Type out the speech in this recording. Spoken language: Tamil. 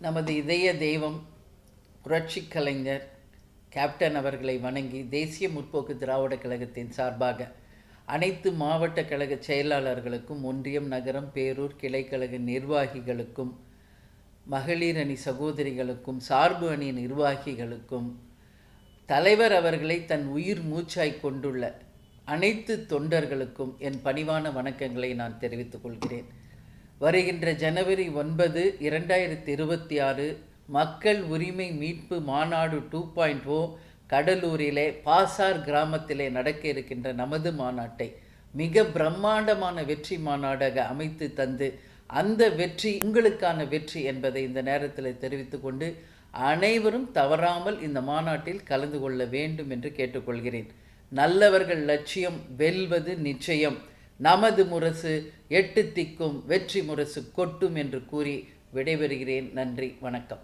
நமது இதய தெய்வம் புரட்சி கலைஞர் கேப்டன் அவர்களை வணங்கி தேசிய முற்போக்கு திராவிட கழகத்தின் சார்பாக அனைத்து மாவட்ட கழக செயலாளர்களுக்கும், ஒன்றியம், நகரம், பேரூர் கிளைக்கழக நிர்வாகிகளுக்கும், மகளிர் அணி சகோதரிகளுக்கும், சார்பு அணி நிர்வாகிகளுக்கும், தலைவர் அவர்களை தன் உயிர் மூச்சாய் கொண்டுள்ள அனைத்து தொண்டர்களுக்கும் என் பணிவான வணக்கங்களை நான் தெரிவித்துக் கொள்கிறேன். வருகின்ற ஜனவரி 9, 2026 மக்கள் உரிமை மீட்பு மாநாடு 2.0 கடலூரிலே பாசார் கிராமத்திலே நடக்க இருக்கின்ற நமது மாநாட்டை மிக பிரம்மாண்டமான வெற்றி மாநாடாக அமைத்து தந்து, அந்த வெற்றி உங்களுக்கான வெற்றி என்பதை இந்த நேரத்தில் தெரிவித்துக் கொண்டு, அனைவரும் தவறாமல் இந்த மாநாட்டில் கலந்து கொள்ள வேண்டும் என்று கேட்டுக்கொள்கிறேன். நல்லவர்கள் லட்சியம் வெல்வது நிச்சயம். நமது முரசு 8 திக்கும் வெற்றி முரசு கொட்டும் என்று கூறி விடைபெறுகிறேன். நன்றி, வணக்கம்.